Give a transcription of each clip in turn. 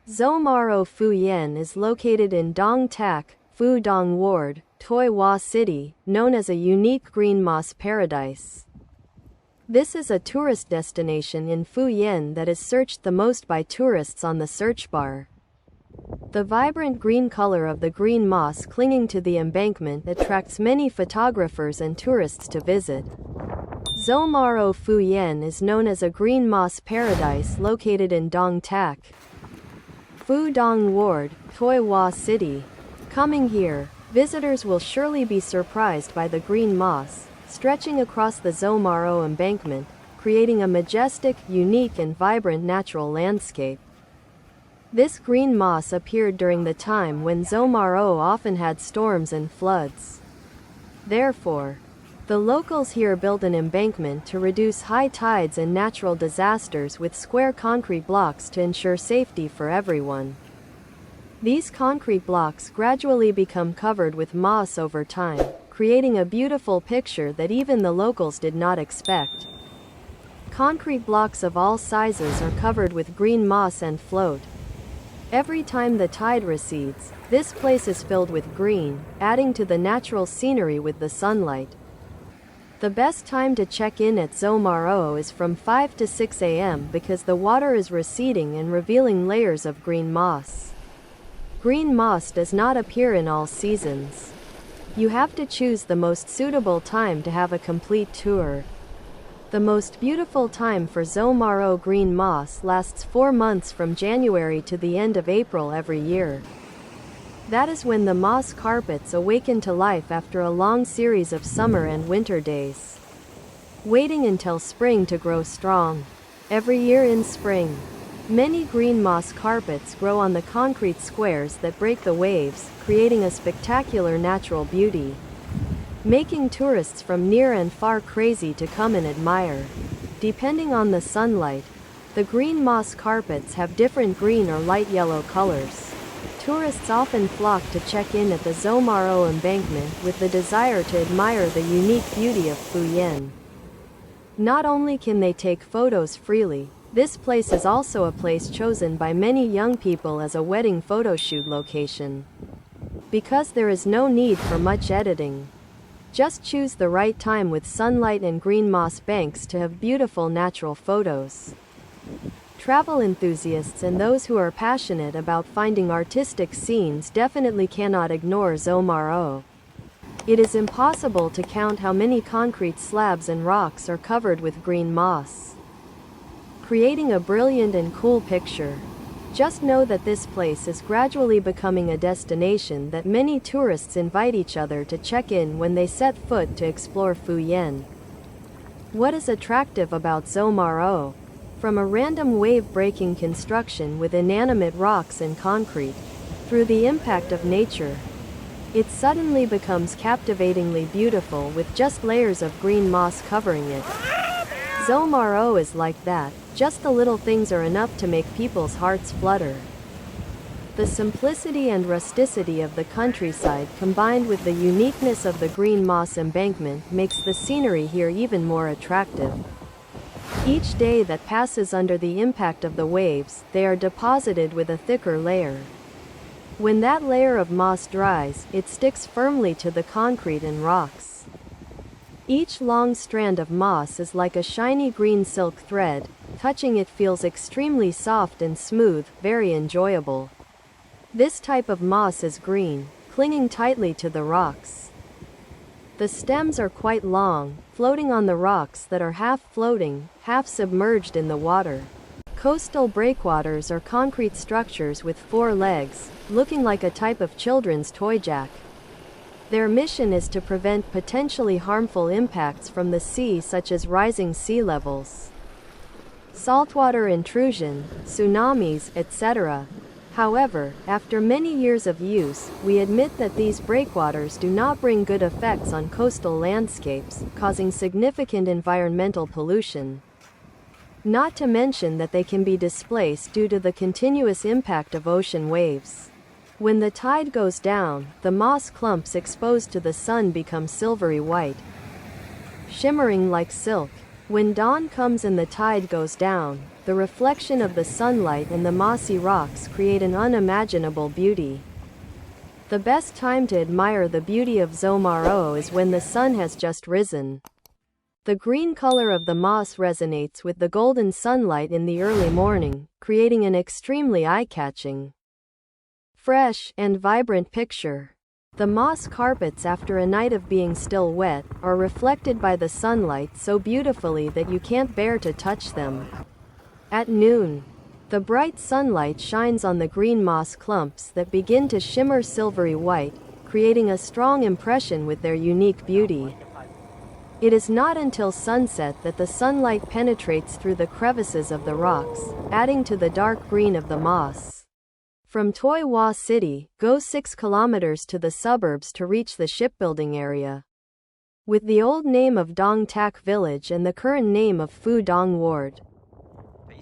Xóm Ro Phu Yen is located in Dong Tak, Phu Dong Ward, Toi Hua City, known as a unique green moss paradise. This is a tourist destination in Phu Yen that is searched the most by tourists on the search bar. The vibrant green color of the green moss clinging to the embankment attracts many photographers and tourists to visit. Xóm Ro Phu Yen is known as a green moss paradise located in Dong Tak, Phu Dong Ward, Toi Hua City. Coming here, visitors will surely be surprised by the green moss stretching across the Xóm Ro embankment, creating a majestic, unique and vibrant natural landscape. This green moss appeared during the time when Xóm Ro often had storms and floods. Therefore, the locals here built an embankment to reduce high tides and natural disasters with square concrete blocks to ensure safety for everyone. These concrete blocks gradually become covered with moss over time, creating a beautiful picture that even the locals did not expect. Concrete blocks of all sizes are covered with green moss and float. Every time the tide recedes, this place is filled with green, adding to the natural scenery with the sunlight. The best time to check in at Xóm Ro is from 5 to 6 a.m. because the water is receding and revealing layers of green moss. Green moss does not appear in all seasons. You have to choose the most suitable time to have a complete tour. The most beautiful time for Xóm Ro green moss lasts 4 months from January to the end of April every year. That is when the moss carpets awaken to life after a long series of summer and winter days, waiting until spring to grow strong. Every year in spring, many green moss carpets grow on the concrete squares that break the waves, creating a spectacular natural beauty, making tourists from near and far crazy to come and admire. Depending on the sunlight, the green moss carpets have different green or light yellow colors. Tourists often flock to check in at the Xóm Ro embankment with the desire to admire the unique beauty of Phu Yen. Not only can they take photos freely, this place is also a place chosen by many young people as a wedding photo shoot location. Because there is no need for much editing. Just choose the right time with sunlight and green moss banks to have beautiful natural photos. Travel enthusiasts and those who are passionate about finding artistic scenes definitely cannot ignore Xóm Ro. It is impossible to count how many concrete slabs and rocks are covered with green moss, creating a brilliant and cool picture. Just know that this place is gradually becoming a destination that many tourists invite each other to check in when they set foot to explore Phu Yen. What is attractive about Xóm Ro? From a random wave-breaking construction with inanimate rocks and concrete, through the impact of nature, it suddenly becomes captivatingly beautiful with just layers of green moss covering it. Xóm Ro is like that, just the little things are enough to make people's hearts flutter. The simplicity and rusticity of the countryside combined with the uniqueness of the green moss embankment makes the scenery here even more attractive. Each day that passes under the impact of the waves, they are deposited with a thicker layer. When that layer of moss dries, it sticks firmly to the concrete and rocks. Each long strand of moss is like a shiny green silk thread. Touching it feels extremely soft and smooth, very enjoyable. This type of moss is green, clinging tightly to the rocks. The stems are quite long, floating on the rocks that are half floating, half submerged in the water. Coastal breakwaters are concrete structures with 4 legs, looking like a type of children's toy jack. Their mission is to prevent potentially harmful impacts from the sea such as rising sea levels, saltwater intrusion, tsunamis, etc. However, after many years of use, we admit that these breakwaters do not bring good effects on coastal landscapes, causing significant environmental pollution. Not to mention that they can be displaced due to the continuous impact of ocean waves. When the tide goes down, the moss clumps exposed to the sun become silvery white, shimmering like silk. When dawn comes and the tide goes down, the reflection of the sunlight and the mossy rocks create an unimaginable beauty. The best time to admire the beauty of Xóm Rớ is when the sun has just risen. The green color of the moss resonates with the golden sunlight in the early morning, creating an extremely eye-catching, fresh, and vibrant picture. The moss carpets, after a night of being still wet, are reflected by the sunlight so beautifully that you can't bear to touch them. At noon, the bright sunlight shines on the green moss clumps that begin to shimmer silvery white, creating a strong impression with their unique beauty. It is not until sunset that the sunlight penetrates through the crevices of the rocks, adding to the dark green of the moss. From Thua City, go 6 kilometers to the suburbs to reach the shipbuilding area. With the old name of Dong Tak Village and the current name of Phu Dong Ward.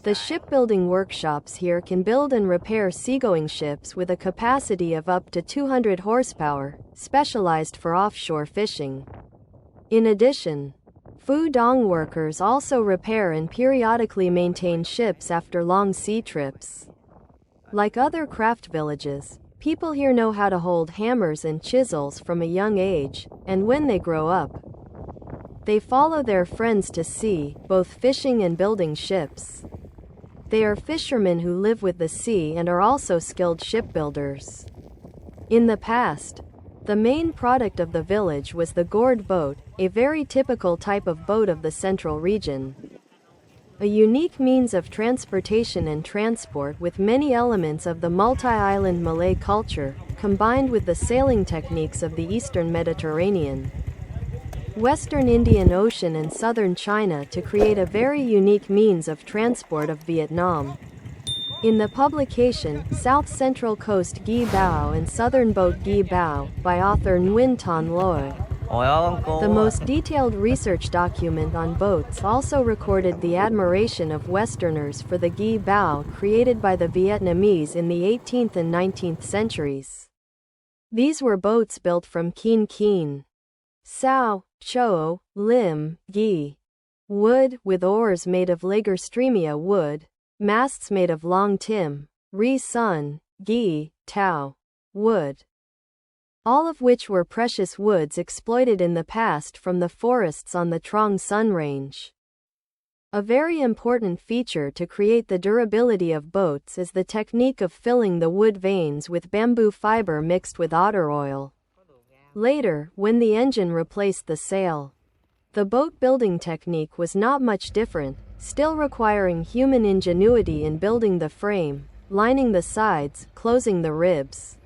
The shipbuilding workshops here can build and repair seagoing ships with a capacity of up to 200 horsepower, specialized for offshore fishing. In addition, Phu Dong workers also repair and periodically maintain ships after long sea trips. Like other craft villages, people here know how to hold hammers and chisels from a young age, and when they grow up, they follow their friends to sea, both fishing and building ships. They are fishermen who live with the sea and are also skilled shipbuilders. In the past, the main product of the village was the gourd boat, a very typical type of boat of the central region. A unique means of transportation and transport with many elements of the multi-island Malay culture, combined with the sailing techniques of the Eastern Mediterranean, Western Indian Ocean and southern China to create a very unique means of transport of Vietnam. In the publication, South Central Coast Ghi Bao and Southern Boat Ghi Bao, by author Nguyen Ton Loy, the most detailed research document on boats, also recorded the admiration of Westerners for the Ghi Bao created by the Vietnamese in the 18th and 19th centuries. These were boats built from keen, sao, cho, lim, ghi, wood, with oars made of lagerstremia wood, masts made of long tim, ri sun, gi, tau, wood, all of which were precious woods exploited in the past from the forests on the Trong Sun Range. A very important feature to create the durability of boats is the technique of filling the wood vanes with bamboo fiber mixed with otter oil. Later, when the engine replaced the sail, the boat building technique was not much different, still requiring human ingenuity in building the frame, lining the sides, closing the ribs,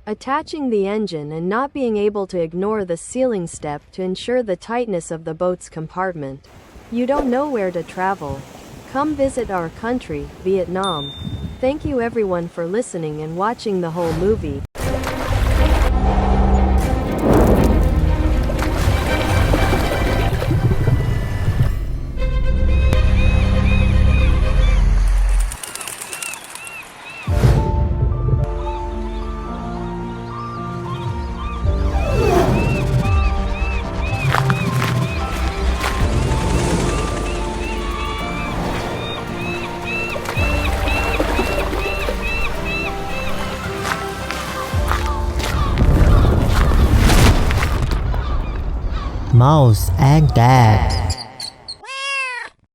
attaching the engine, and not being able to ignore the sealing step to ensure the tightness of the boat's compartment. You don't know where to travel? Come visit our country, Vietnam. Thank you everyone for listening and watching the whole movie. Mouse and Dad.